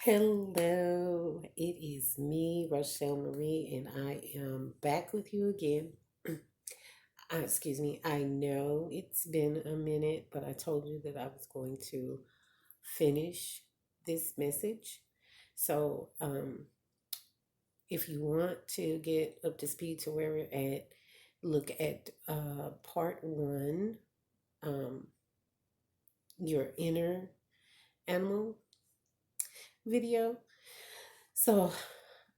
Hello, it is me, Rochelle Marie, and I am back with you again. Excuse me, I know it's been a minute, but I told you that I was going to finish this message. So, if you want to get up to speed to where we're at, look at part one, um, your inner animal video. So,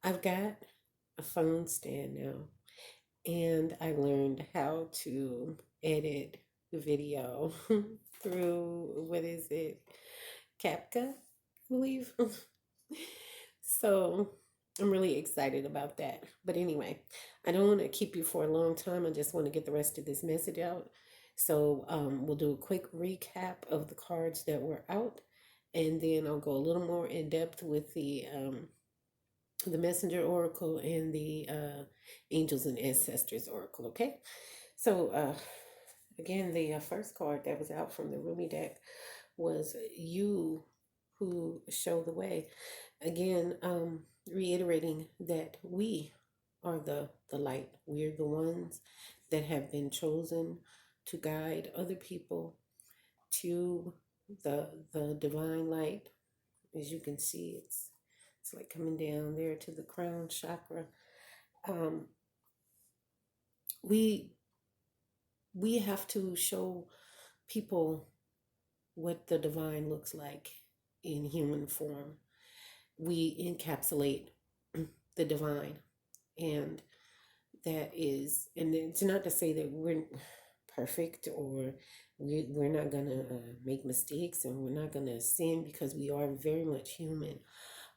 I've got a phone stand now. And I learned how to edit the video through what is it, CapCut, I believe. So I'm really excited about that. But anyway, I don't want to keep you for a long time. I just want to get the rest of this message out. So we'll do a quick recap of the cards that were out, and then I'll go a little more in depth with the messenger oracle and the angels and ancestors oracle. Okay, so again, the first card that was out from the Rumi deck was you who show the way. Again, reiterating that we are the light. We're the ones that have been chosen to guide other people to the divine light. As you can see, it's like coming down there to the crown chakra. um, we we have to show people what the divine looks like in human form. We encapsulate the divine, and that is, and it's not to say that we're perfect, or we're not gonna make mistakes, and we're not gonna sin, because we are very much human,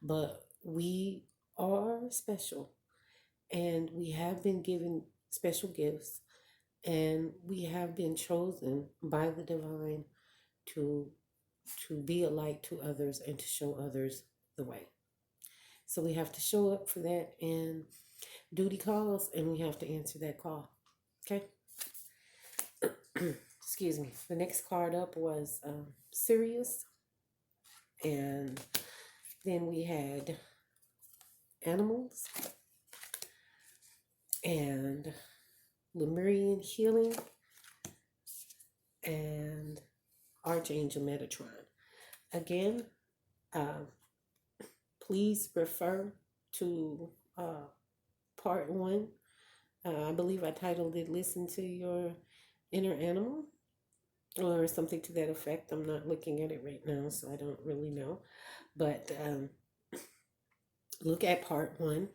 but we are special, and we have been given special gifts, and we have been chosen by the divine to be a light to others and to show others the way. So we have to show up for that, and duty calls, and we have to answer that call. Okay. Excuse me. The next card up was Sirius, and then we had animals and Lemurian healing and Archangel Metatron. Again, uh, please refer to part one. I believe I titled it Listen to Your Inner Animal, or something to that effect. I'm not looking at it right now, so I don't really know. But look at part one.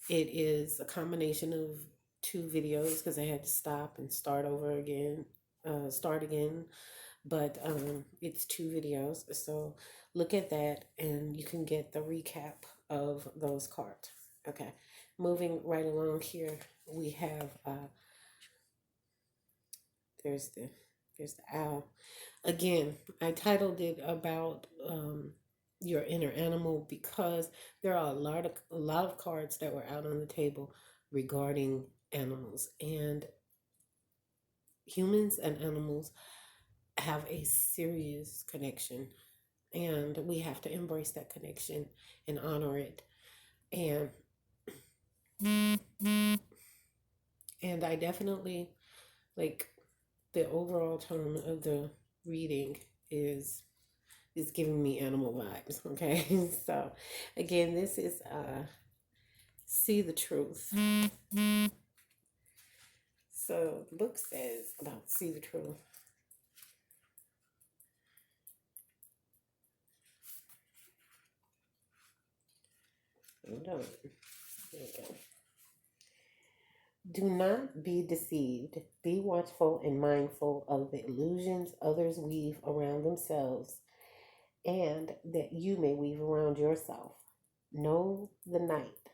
It is a combination of two videos because I had to stop and start over again, start again. But it's two videos. So look at that, and you can get the recap of those cards. Okay. Moving right along here, we have there's the owl. Again, I titled it about your inner animal because there are a lot of cards that were out on the table regarding animals, and humans and animals have a serious connection, and we have to embrace that connection and honor it. And I definitely like the overall tone of the reading is giving me animal vibes. Okay. So again, this is See the Truth. So the book says about See the Truth. Hold on. There we go. Do not be deceived. Be watchful and mindful of the illusions others weave around themselves, and that you may weave around yourself. Know the night.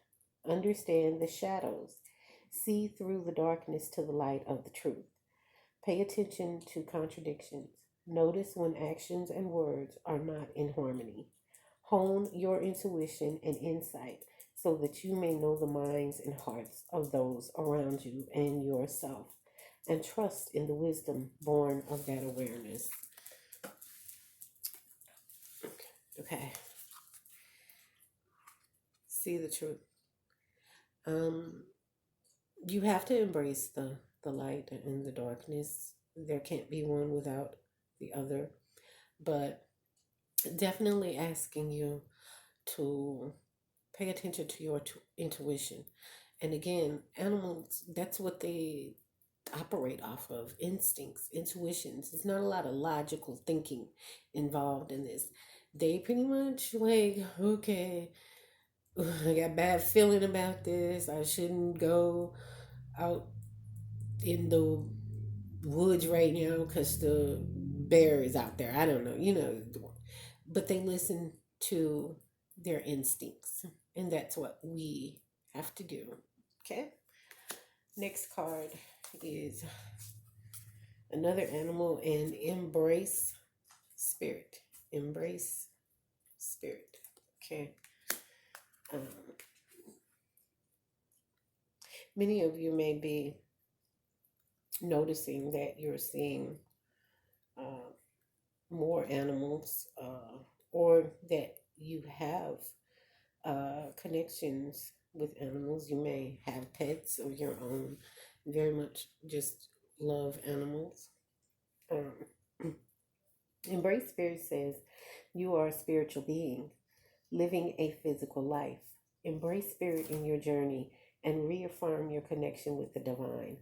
Understand the shadows. See through the darkness to the light of the truth. Pay attention to contradictions. Notice when actions and words are not in harmony. Hone your intuition and insight so that you may know the minds and hearts of those around you and yourself, and trust in the wisdom born of that awareness. Okay. see the truth. Um, you have to embrace the light and the darkness. There can't be one without the other. But definitely asking you to pay attention to your intuition. And again, animals, that's what they operate off of: instincts, intuitions. There's not a lot of logical thinking involved in this. They pretty much like, okay, I got bad feeling about this. I shouldn't go out in the woods right now because the bear is out there. I don't know, but they listen to their instincts, and that's what we have to do. Okay. Next card is another animal, and embrace spirit. Embrace spirit. Okay. Um, many of you may be noticing that you're seeing uh, more animals, or that you have connections with animals. You may have pets of your own, very much just love animals. Um, Embrace Spirit says you are a spiritual being living a physical life. Embrace Spirit in your journey and reaffirm your connection with the divine.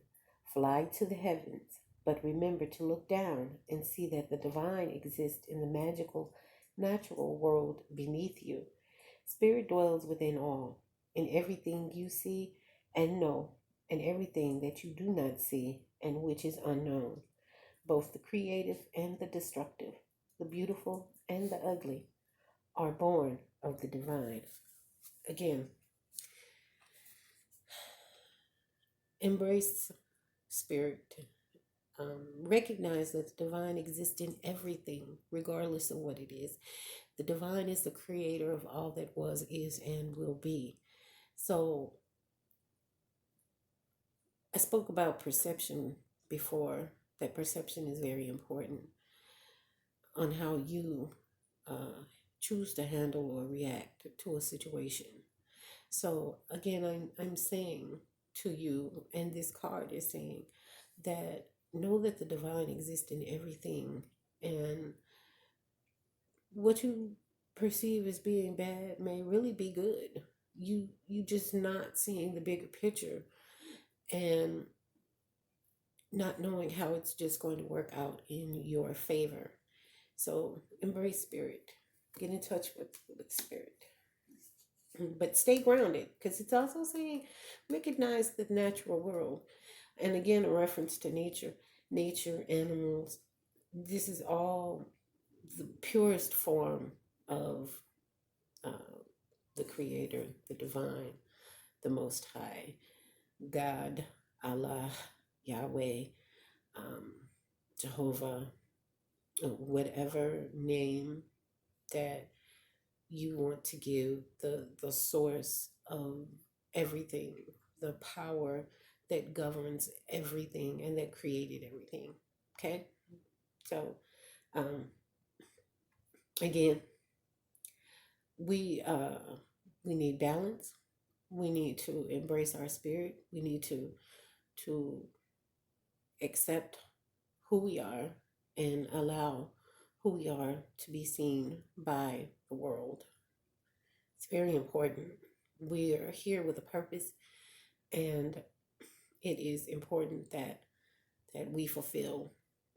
Fly to the heavens, but remember to look down and see that the divine exists in the magical, natural world beneath you. Spirit dwells within all, in everything you see and know, and everything that you do not see and which is unknown, both the creative and the destructive, the beautiful and the ugly, are born of the divine. Again, embrace spirit. Recognize that the divine exists in everything, regardless of what it is. The divine is the creator of all that was, is, and will be. So, I spoke about perception before, that perception is very important on how you choose to handle or react to a situation. So again, I'm saying to you, and this card is saying that know that the divine exists in everything, and what you perceive as being bad may really be good. You just not seeing the bigger picture and not knowing how it's just going to work out in your favor. So embrace spirit. Get in touch with spirit. But stay grounded, because it's also saying recognize the natural world. And again, a reference to nature, animals. This is all the purest form of uh, the Creator, the Divine, the Most High, God, Allah, Yahweh, um, Jehovah, whatever name that you want to give the source of everything, the power that governs everything and that created everything. Okay, so um, again, we we need balance. We need to embrace our spirit. We need to accept who we are and allow who we are to be seen by the world. It's very important. We are here with a purpose, and it is important that we fulfill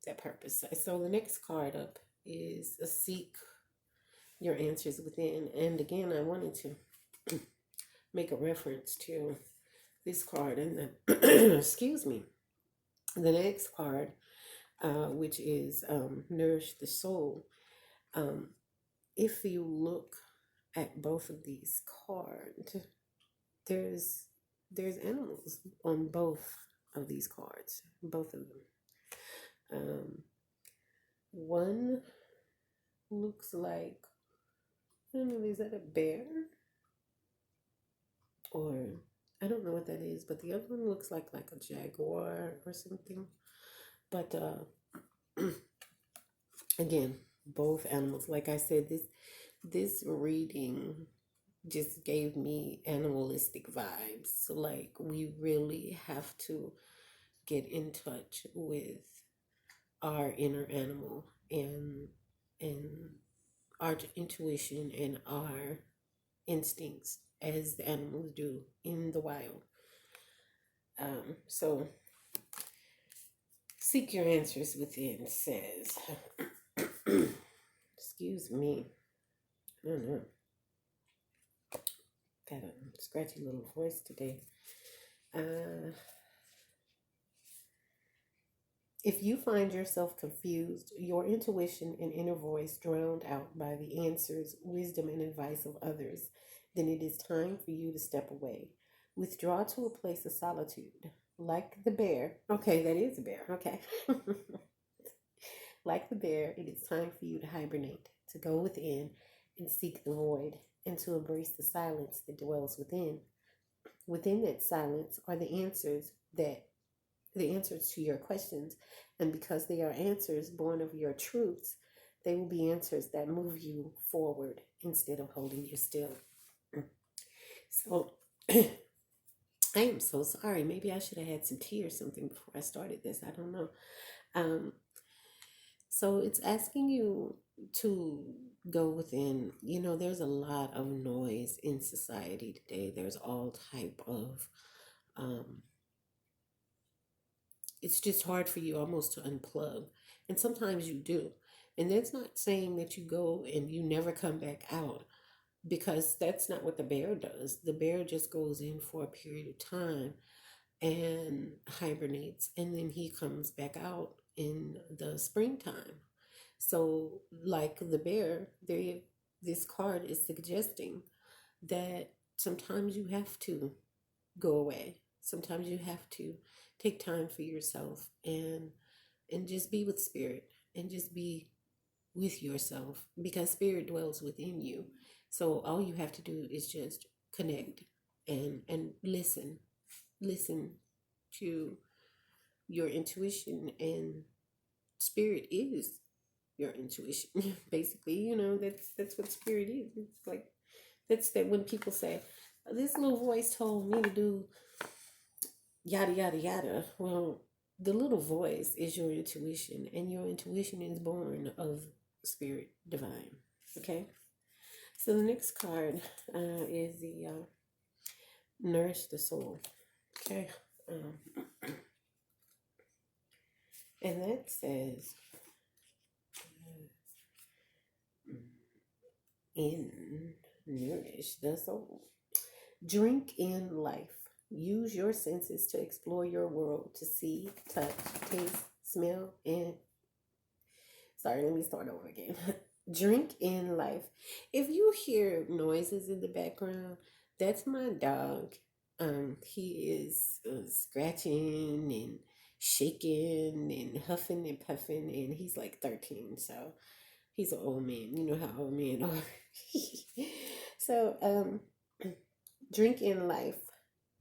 that purpose. So the next card up is a seek your answers within. And again, I wanted to make a reference to this card and the excuse me, the next card, which is nourish the soul. Um, if you look at both of these cards, there's there's animals on both of these cards, both of them. One looks like, I don't know, is that a bear? Or I don't know what that is, but the other one looks like a jaguar or something. But again, both animals. Like I said, this reading just gave me animalistic vibes. So, like, we really have to get in touch with our inner animal and our intuition and our instincts as the animals do in the wild. So seek your answers within says, excuse me, I don't know, got a scratchy little voice today. If you find yourself confused, your intuition and inner voice drowned out by the answers, wisdom, and advice of others, then it is time for you to step away. Withdraw to a place of solitude. Like the bear. Okay, that is a bear. Okay. Like the bear, it is time for you to hibernate, to go within and seek the void, and to embrace the silence that dwells within. Within that silence are the answers to your questions. And because they are answers born of your truths, they will be answers that move you forward instead of holding you still. So I am so sorry. Maybe I should have had some tea or something before I started this. I don't know. Um, so it's asking you to go within. There's a lot of noise in society today. There's all type of um, it's just hard for you almost to unplug. And sometimes you do. And that's not saying that you go and you never come back out, because that's not what the bear does. The bear just goes in for a period of time and hibernates, and then he comes back out in the springtime. So, like the bear, this card is suggesting that sometimes you have to go away. Sometimes you have to take time for yourself and just be with spirit and just be with yourself, because spirit dwells within you. So all you have to do is just connect and listen to your intuition, and spirit is your intuition. Basically, that's what spirit is. It's like, that's that when people say, this little voice told me to do yada yada yada. Well, the little voice is your intuition, and your intuition is born of spirit divine. Okay, so the next card is the nourish the soul. Okay, um, and that says in nourish the soul, drink in life. Use your senses to explore your world, to see, touch, taste, smell, and sorry, let me start over again. Drink in life. If you hear noises in the background, that's my dog. He is scratching and shaking and huffing and puffing, and he's like 13, so he's an old man. You know how old men are. So, drink in life.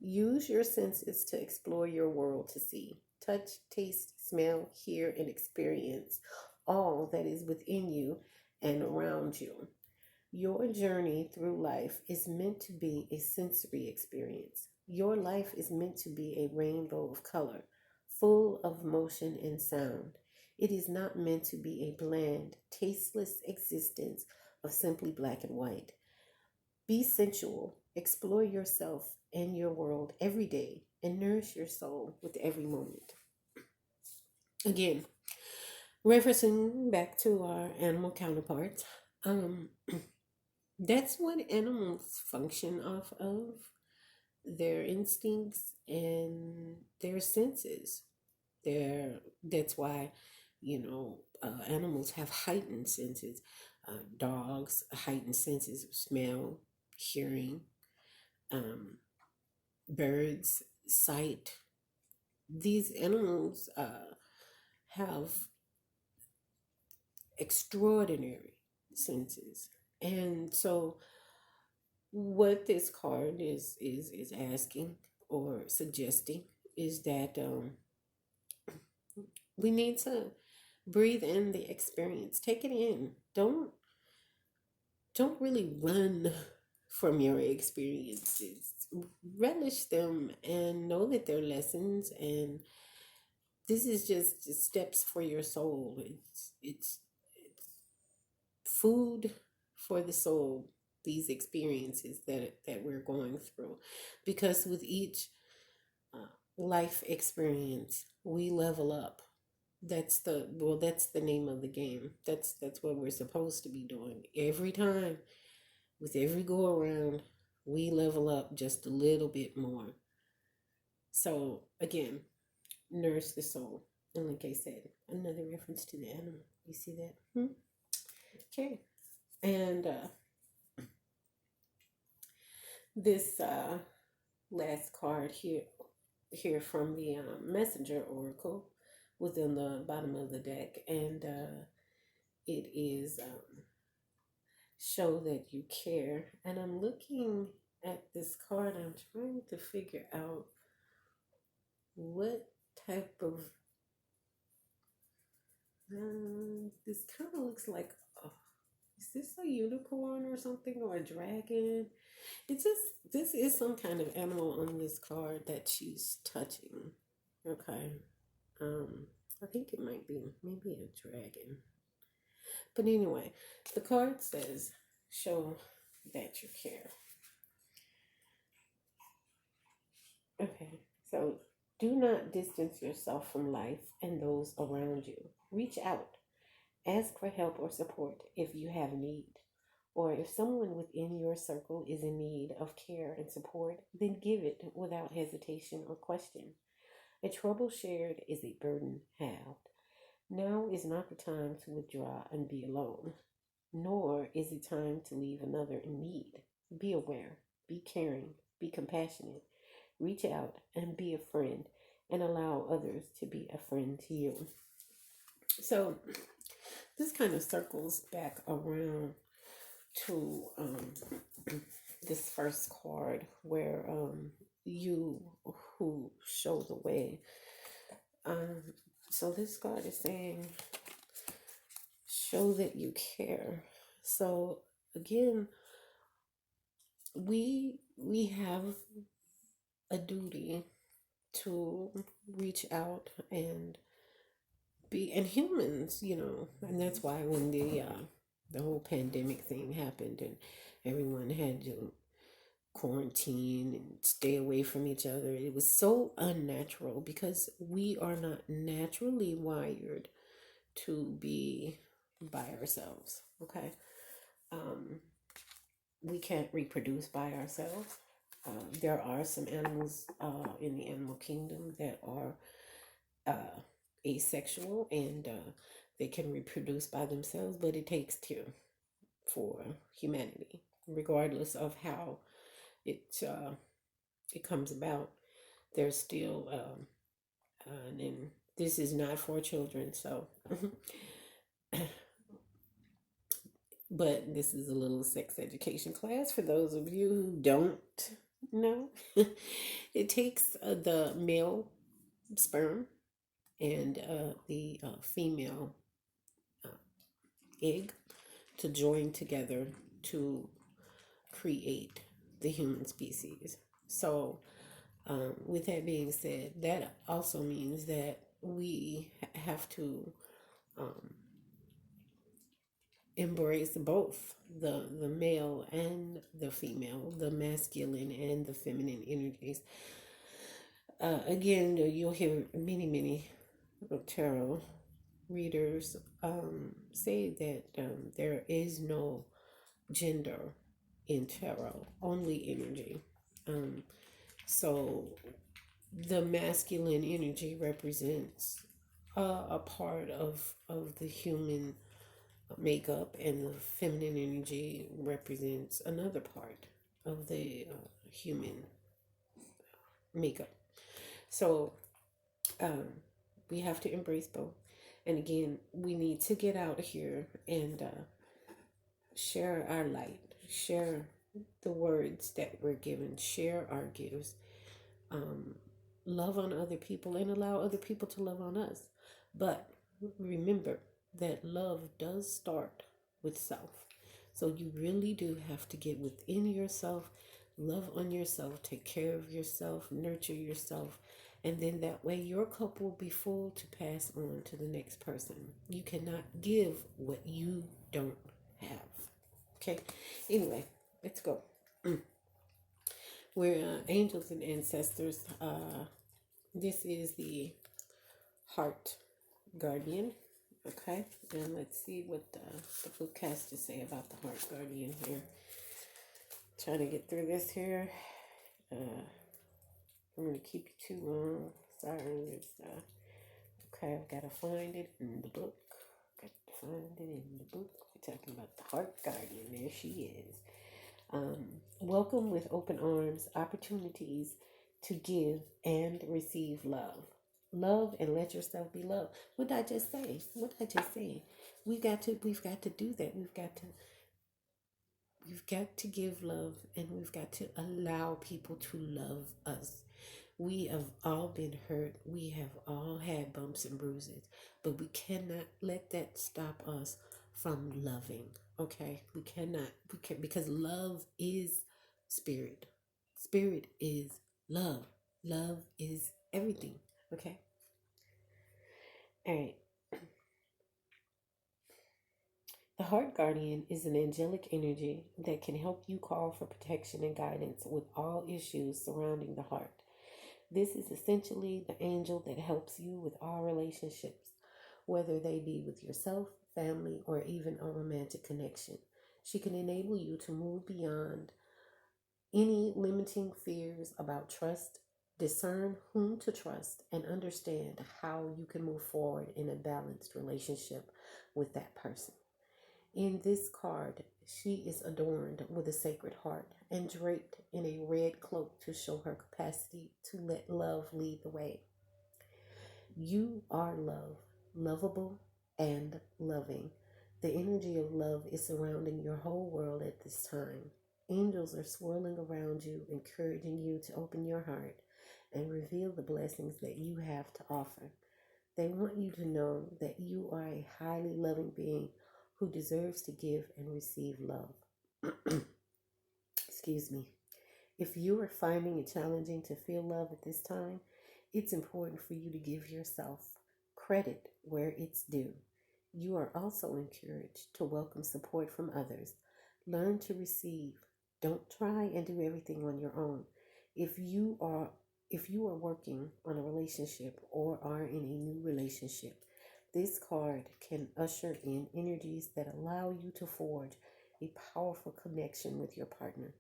Use your senses to explore your world, to see, touch, taste, smell, hear, and experience all that is within you and around you. Your journey through life is meant to be a sensory experience. Your life is meant to be a rainbow of color, full of motion and sound. It is not meant to be a bland, tasteless existence of simply black and white. Be sensual, explore yourself and your world every day, and nourish your soul with every moment. Again, referencing back to our animal counterparts, um, that's what animals function off of, their instincts and their senses. That's why, animals have heightened senses. Dogs, heightened senses of smell, hearing, um, birds, sight. These animals have extraordinary senses. And so what this card is asking or suggesting is that we need to breathe in the experience. Take it in. Don't really run from your experiences. Relish them and know that they're lessons, and this is just steps for your soul. It's food for the soul, these experiences that we're going through, because with each life experience we level up. That's the name of the game. That's what we're supposed to be doing every time. With every go around, we level up just a little bit more. So again, nourish the soul. And like I said, another reference to the animal. You see that? Okay. And this last card here from the messenger oracle was in the bottom of the deck, and it is show that you care. And I'm looking at this card. I'm trying to figure out what type of this kind of looks like. Is this a unicorn or something, or a dragon? It's just, this is some kind of animal on this card that she's touching. Okay. I think it might be maybe a dragon. But anyway, the card says, show that you care. Okay. So do not distance yourself from life and those around you. Reach out. Ask for help or support if you have need. Or if someone within your circle is in need of care and support, then give it without hesitation or question. A trouble shared is a burden halved. Now is not the time to withdraw and be alone, nor is it time to leave another in need. Be aware, be caring, be compassionate, reach out and be a friend, and allow others to be a friend to you. So, this kind of circles back around to this first card where you who show the way. Um, so this card is saying, show that you care. So again, we have a duty to reach out and be, and humans, and that's why when the whole pandemic thing happened and everyone had to quarantine and stay away from each other, it was so unnatural because we are not naturally wired to be by ourselves. Okay. um we can't reproduce by ourselves. There are some animals in the animal kingdom that are asexual, and they can reproduce by themselves, but it takes two for humanity, regardless of how it it comes about. There's still and this is not for children, so but this is a little sex education class for those of you who don't know. It takes the male sperm and the female uh, egg to join together to create the human species. So, with that being said, that also means that we have to um, embrace both the male and the female, the masculine and the feminine energies. Again, you'll hear many tarot readers say that there is no gender in tarot, only energy. Um, so the masculine energy represents a part of the human makeup, and the feminine energy represents another part of the human makeup. So um, we have to embrace both. And again, we need to get out here and share our light, share the words that we're given, share our gifts, um, love on other people, and allow other people to love on us. But remember that love does start with self. So you really do have to get within yourself, love on yourself, take care of yourself, nurture yourself, and then that way your cup will be full to pass on to the next person. You cannot give what you don't have. Okay. Anyway, let's go. We're angels and ancestors. This is the heart guardian. Okay, and let's see what the book has to say about the heart guardian here. Trying to get through this here. I'm going to keep you too long. Sorry. Okay, I've got to find it in the book. We're talking about the heart guardian. There she is. Welcome with open arms, opportunities to give and receive love. Love and let yourself be loved. What did I just say? We've got to do that. We've got to give love, and we've got to allow people to love us. We have all been hurt. We have all had bumps and bruises, but we cannot let that stop us from loving. Okay? We cannot. We can, because love is spirit. Spirit is love. Love is everything. Okay? All right. The heart guardian is an angelic energy that can help you call for protection and guidance with all issues surrounding the heart. This is essentially the angel that helps you with all relationships, whether they be with yourself, family, or even a romantic connection. She can enable you to move beyond any limiting fears about trust, discern whom to trust, and understand how you can move forward in a balanced relationship with that person. In this card, she is adorned with a sacred heart and draped in a red cloak to show her capacity to let love lead the way. You are love, lovable and loving. The energy of love is surrounding your whole world at this time. Angels are swirling around you, encouraging you to open your heart and reveal the blessings that you have to offer. They want you to know that you are a highly loving being who deserves to give and receive love. Excuse me. If you are finding it challenging to feel love at this time, it's important for you to give yourself credit where it's due. You are also encouraged to welcome support from others. Learn to receive. Don't try and do everything on your own. If you are working on a relationship or are in a new relationship, this card can usher in energies that allow you to forge a powerful connection with your partner.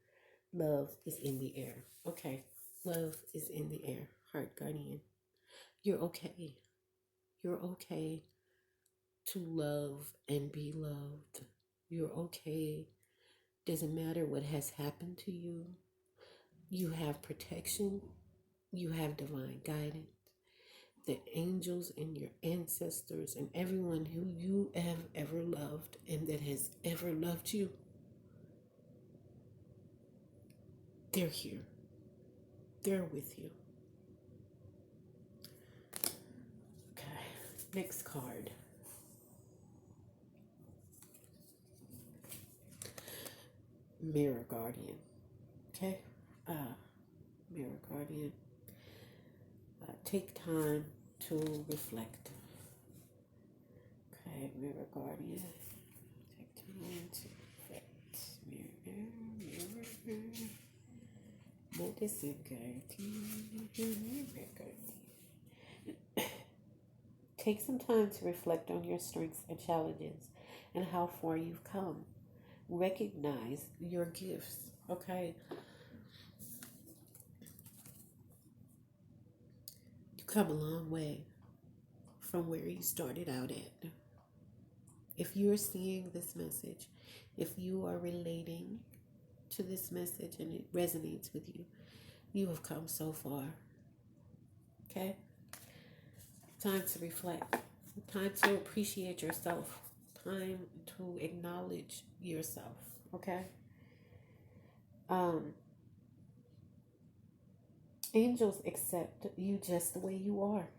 Love is in the air. Okay, love is in the air. Heart guardian, you're okay. You're okay to love and be loved. You're okay. Doesn't matter what has happened to you. You have protection. You have divine guidance. The angels and your ancestors and everyone who you have ever loved and that has ever loved you, they're here. They're with you. Okay, next card. Mirror Guardian. Okay, Mirror Guardian. Take time to reflect. Okay, Mirror Guardian. Take time to reflect. Mirror. Medicine Guardian. Take some time to reflect on your strengths and challenges and how far you've come. Recognize your gifts. Okay, you come a long way from where you started out at. If you're seeing this message, if you are relating to this message and it resonates with you, you have come so far. Okay? Time to reflect. Time to appreciate yourself. Time to acknowledge yourself. Okay? Angels accept you just the way you are.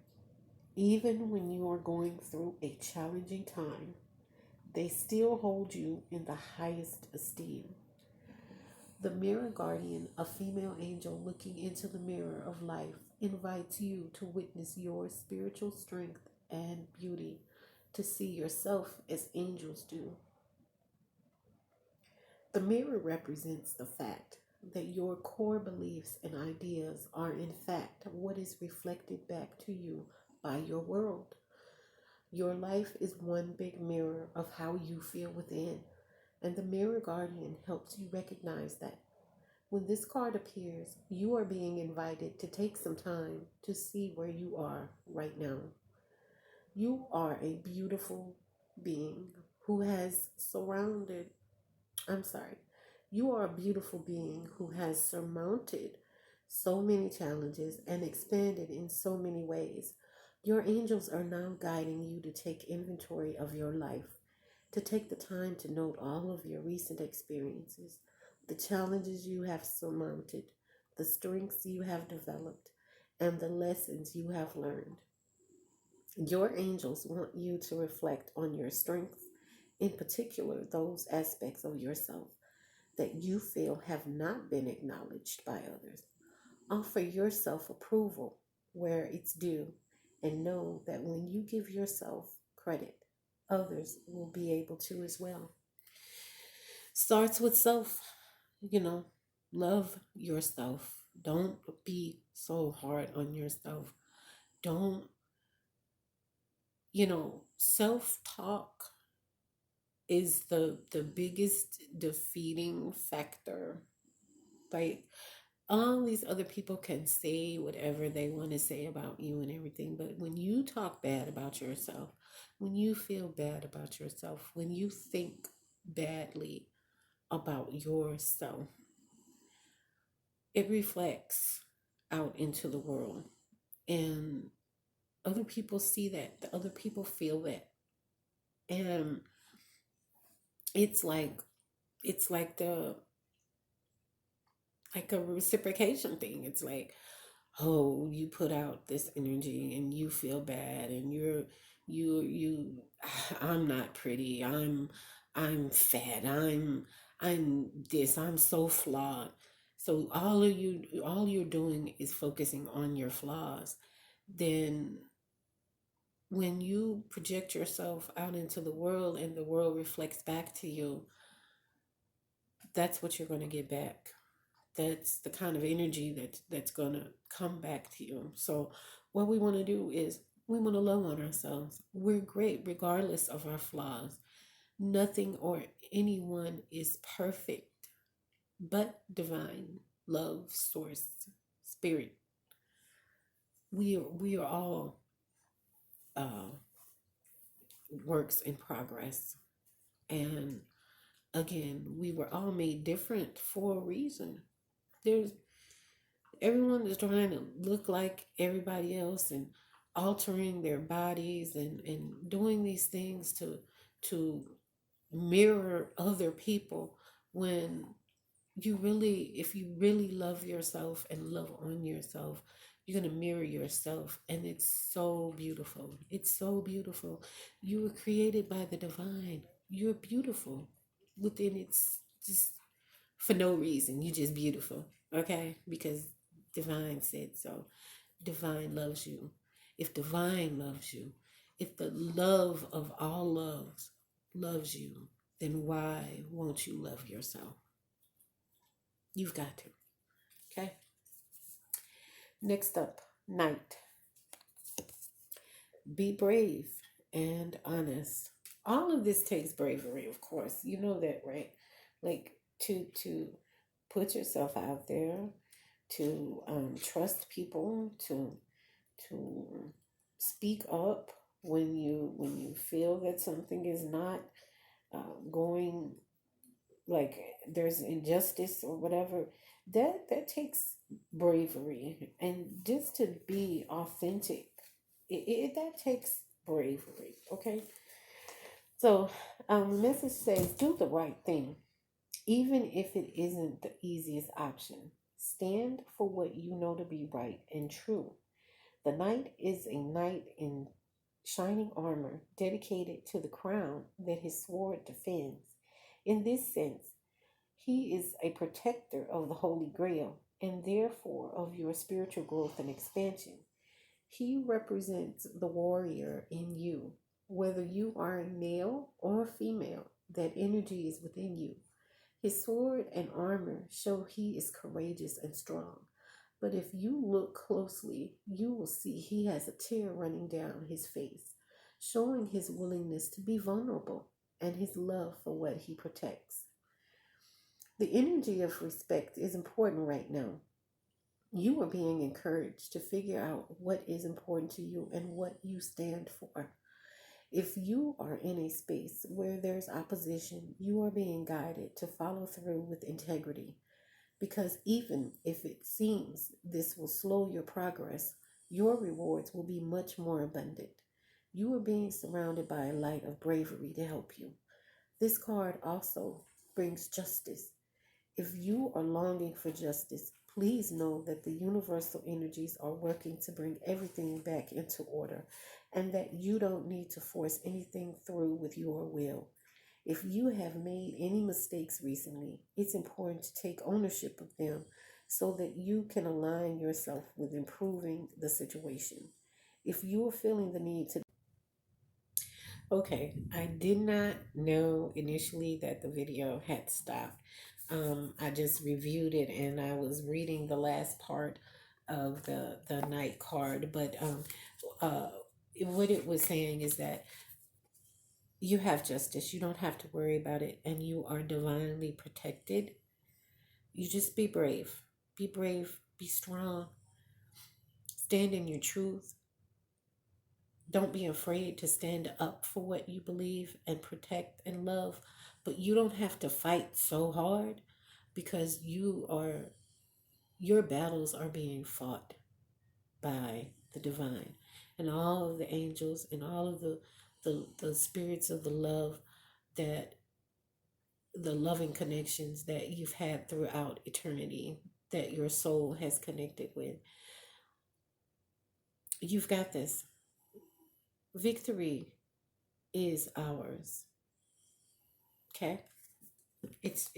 Even when you are going through a challenging time, they still hold you in the highest esteem. The mirror guardian, a female angel looking into the mirror of life, invites you to witness your spiritual strength and beauty, to see yourself as angels do. The mirror represents the fact that your core beliefs and ideas are, in fact, what is reflected back to you by your world. Your life is one big mirror of how you feel within, and the mirror guardian helps you recognize that. When this card appears, you are being invited to take some time to see where you are right now. You are a beautiful being who has surrounded, I'm sorry, you are a beautiful being who has surmounted so many challenges and expanded in so many ways. Your angels are now guiding you to take inventory of your life, to take the time to note all of your recent experiences, the challenges you have surmounted, the strengths you have developed, and the lessons you have learned. Your angels want you to reflect on your strengths, in particular, those aspects of yourself that you feel have not been acknowledged by others. Offer yourself approval where it's due, and know that when you give yourself credit, others will be able to as well. Starts with self, you know, love yourself. Don't be so hard on yourself. Don't, self talk is the biggest defeating factor. Like, all these other people can say whatever they want to say about you and everything, but when you talk bad about yourself, when you feel bad about yourself, when you think badly about yourself, it reflects out into the world, and other people see that, the other people feel that, and it's like it's like the like a reciprocation thing. It's like, oh, you put out this energy and you feel bad, and you I'm not pretty, I'm fat, I'm this, I'm so flawed. So all you're doing is focusing on your flaws. Then when you project yourself out into the world and the world reflects back to you, that's what you're going to get back. That's the kind of energy that's going to come back to you. So what we want to do is we want to love on ourselves. We're great regardless of our flaws. Nothing or anyone is perfect but divine love, source, spirit. We are all uh, works in progress, and again, we were all made different for a reason. There's Everyone is trying to look like everybody else and altering their bodies and doing these things to mirror other people, when if you really love yourself and love on yourself, you're going to mirror yourself, and it's so beautiful. It's so beautiful. You were created by the divine. You're beautiful within. It's just for no reason. You're just beautiful, okay? Because divine said so. Divine loves you. If divine loves you, if the love of all loves loves you, then why won't you love yourself? You've got to. Okay. Next up, night. Be brave and honest. All of this takes bravery, of course. You know that, right? Like, to put yourself out there, to trust people, to speak up when you feel that something is not going, like there's injustice or whatever. That takes bravery, and just to be authentic, that takes bravery. Okay, so the message says, do the right thing even if it isn't the easiest option. Stand for what you know to be right and true. The night is a night in shining armor dedicated to the crown that his sword defends. In this sense, he is a protector of the Holy Grail and therefore of your spiritual growth and expansion. He represents the warrior in you. Whether you are a male or female, that energy is within you. His sword and armor show he is courageous and strong. But if you look closely, you will see he has a tear running down his face, showing his willingness to be vulnerable and his love for what he protects. The energy of respect is important right now. You are being encouraged to figure out what is important to you and what you stand for. If you are in a space where there's opposition, you are being guided to follow through with integrity. Because even if it seems this will slow your progress, your rewards will be much more abundant. You are being surrounded by a light of bravery to help you. This card also brings justice. If you are longing for justice, please know that the universal energies are working to bring everything back into order and that you don't need to force anything through with your will. If you have made any mistakes recently, it's important to take ownership of them so that you can align yourself with improving the situation. If you are feeling the need to Okay, I did not know initially that the video had stopped. I just reviewed it and I was reading the last part of the night card, but uh, what it was saying is that you have justice. You don't have to worry about it, and you are divinely protected. You just be brave. Be brave. Be strong. Stand in your truth. Don't be afraid to stand up for what you believe and protect and love. But you don't have to fight so hard because your battles are being fought by the divine and all of the angels and all of the spirits of the love that the loving connections that you've had throughout eternity that your soul has connected with. You've got this. Victory is ours. Okay? It's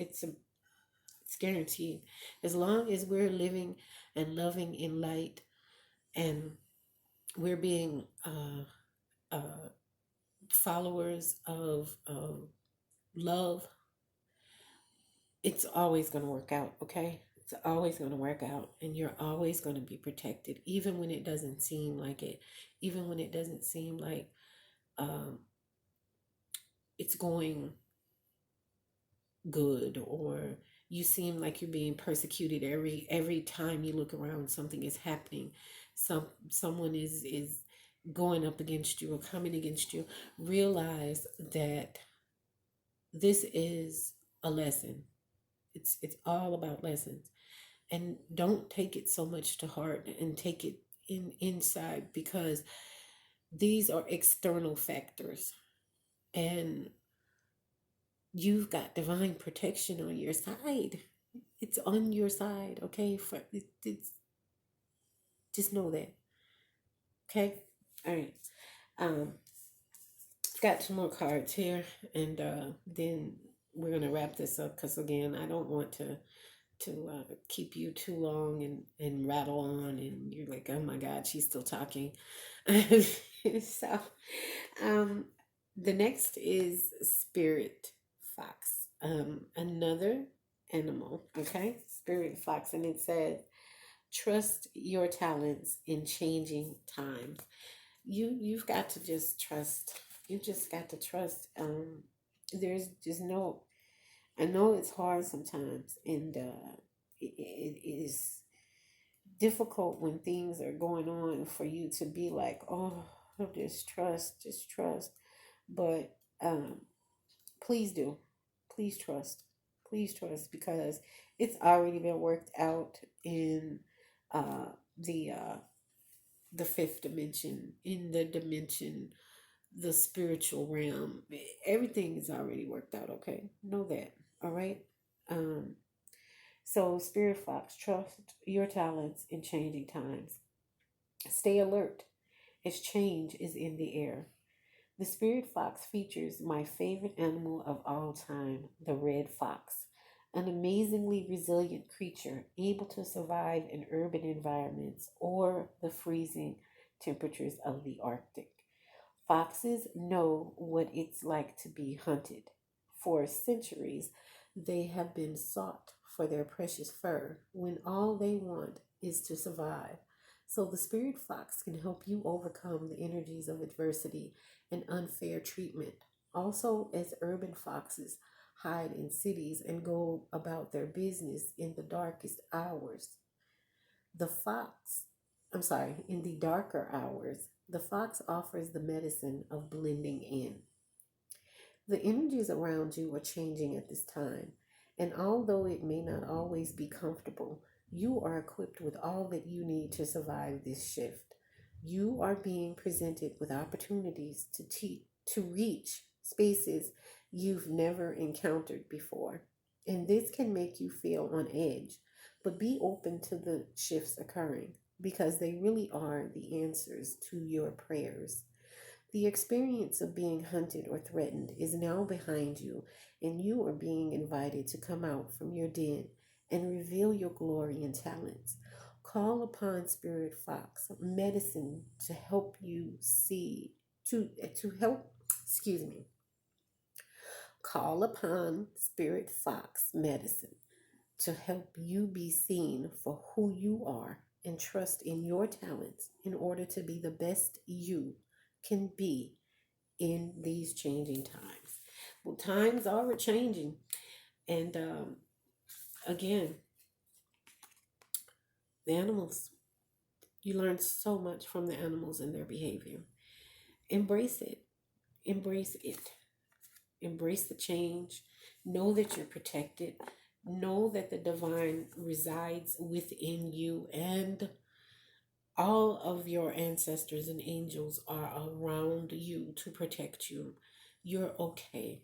guaranteed. As long as we're living and loving in light and we're being followers of love, it's always going to work out, okay? It's always going to work out, and you're always going to be protected, even when it doesn't seem like it, even when it doesn't seem like um, it's going good, or you seem like you're being persecuted every time you look around. Something is happening. Someone is going up against you or coming against you. Realize that this is a lesson. It's all about lessons, and don't take it so much to heart and take it inside, because these are external factors, and you've got divine protection on your side. It's on your side, okay? It's just know that, okay? All right. Um, got two more cards here, and then we're gonna wrap this up because again, I don't want to keep you too long and rattle on, and you're like, oh my God, she's still talking. So, um, the next is Spirit Fox, another animal, okay? Spirit Fox, and it says, trust your talents in changing times. You've got to just trust. You just got to trust. There's just no. I know it's hard sometimes, and it is difficult when things are going on for you to be like, oh, just trust. But please do, please trust, because it's already been worked out in uh, the uh, the fifth dimension, in the dimension, the spiritual realm. Everything is already worked out. Okay, know that. All right. Um, so, Spirit Fox, trust your talents in changing times. Stay alert as change is in the air. The spirit fox features my favorite animal of all time, the red fox, an amazingly resilient creature able to survive in urban environments or the freezing temperatures of the Arctic. Foxes know what it's like to be hunted. For centuries, they have been sought for their precious fur when all they want is to survive. So, the spirit fox can help you overcome the energies of adversity and unfair treatment. Also, as urban foxes hide in cities and go about their business in the darkest hours, the fox, in the darker hours, the fox offers the medicine of blending in. The energies around you are changing at this time, and although it may not always be comfortable, you are equipped with all that you need to survive this shift. You are being presented with opportunities to reach spaces you've never encountered before. And this can make you feel on edge, but be open to the shifts occurring because they really are the answers to your prayers. The experience of being hunted or threatened is now behind you, and you are being invited to come out from your den and reveal your glory and talents. Call upon Spirit Fox medicine to help you see to help excuse me. Call upon Spirit Fox medicine to help you be seen for who you are and trust in your talents in order to be the best you can be in these changing times. Well, times are changing, and again, the animals, you learn so much from the animals and their behavior. Embrace it, embrace it, embrace the change. Know that you're protected. Know that the divine resides within you, and all of your ancestors and angels are around you to protect you. You're okay.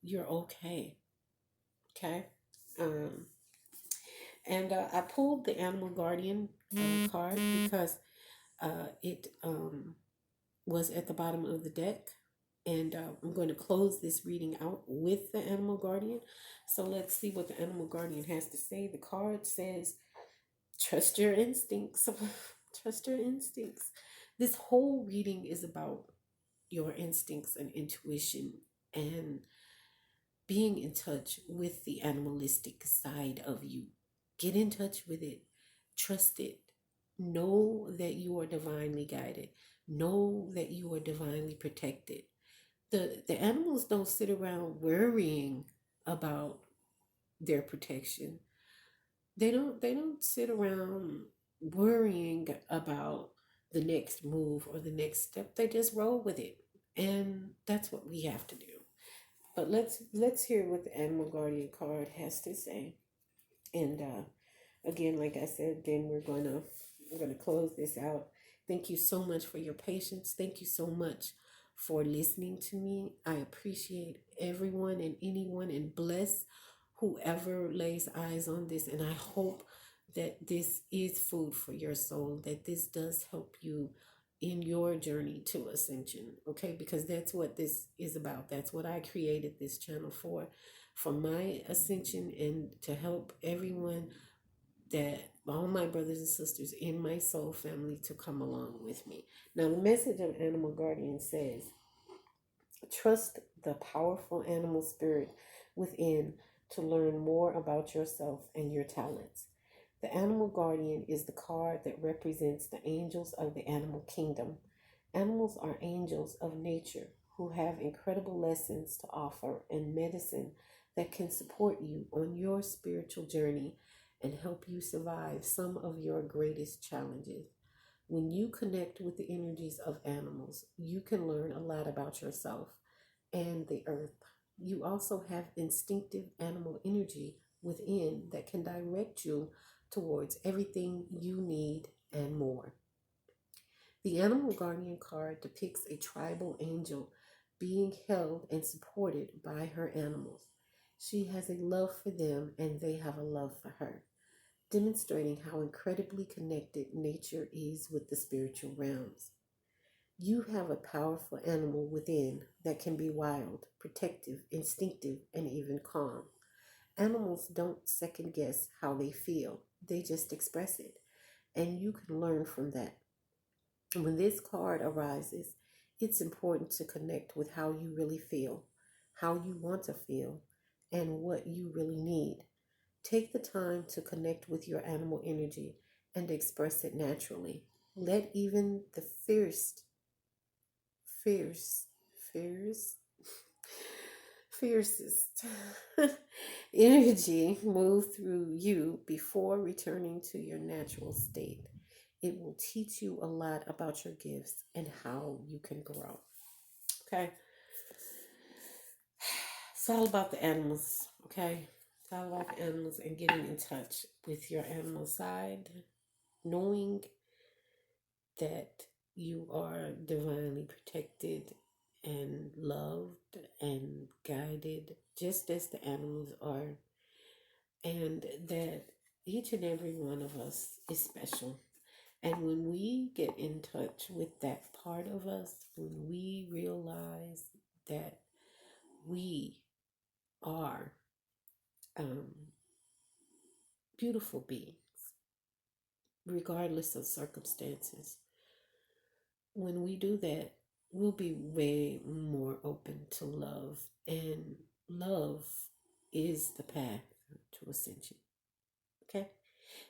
You're okay. Okay. Um, and I pulled the Animal Guardian card because it was at the bottom of the deck. And I'm going to close this reading out with the Animal Guardian. So let's see what the Animal Guardian has to say. The card says, trust your instincts. Trust your instincts. This whole reading is about your instincts and intuition and being in touch with the animalistic side of you. Get in touch with it. Trust it. Know that you are divinely guided. Know that you are divinely protected. The animals don't sit around worrying about their protection. They don't sit around worrying about the next move or the next step. They just roll with it. And that's what we have to do. But let's hear what the Animal Guardian card has to say. And again, like I said, then we're gonna close this out. Thank you so much for your patience. Thank you so much for listening to me. I appreciate everyone and anyone, and bless whoever lays eyes on this. And I hope that this is food for your soul, that this does help you in your journey to ascension. Okay, because that's what this is about. That's what I created this channel for my ascension, and to help everyone, that all my brothers and sisters in my soul family, to come along with me. Now, the message of Animal Guardian says, trust the powerful animal spirit within to learn more about yourself and your talents. The Animal Guardian is the card that represents the angels of the animal kingdom. Animals are angels of nature who have incredible lessons to offer and medicine that can support you on your spiritual journey and help you survive some of your greatest challenges. When you connect with the energies of animals, you can learn a lot about yourself and the earth. You also have instinctive animal energy within that can direct you towards everything you need and more. The Animal Guardian card depicts a tribal angel being held and supported by her animals. She has a love for them and they have a love for her, demonstrating how incredibly connected nature is with the spiritual realms. You have a powerful animal within that can be wild, protective, instinctive, and even calm. Animals don't second guess how they feel, they just express it. And you can learn from that. When this card arises, it's important to connect with how you really feel, how you want to feel, and what you really need. Take the time to connect with your animal energy and express it naturally. Let even the fierce, fierce, fiercest energy move through you before returning to your natural state. It will teach you a lot about your gifts and how you can grow. Okay, it's all about the animals. Okay, it's all about the animals and getting in touch with your animal side, knowing that you are divinely protected and loved and guided just as the animals are, and that each and every one of us is special. And when we get in touch with that part of us, when we realize that we are um, beautiful beings, regardless of circumstances, when we do that, we'll be way more open to love. And love is the path to ascension. Okay?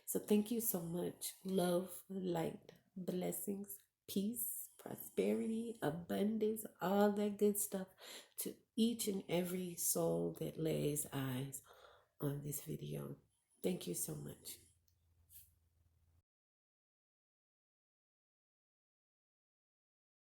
So thank you so much. Love, light, blessings, peace, prosperity, abundance, all that good stuff to each and every soul that lays eyes on this video. Thank you so much.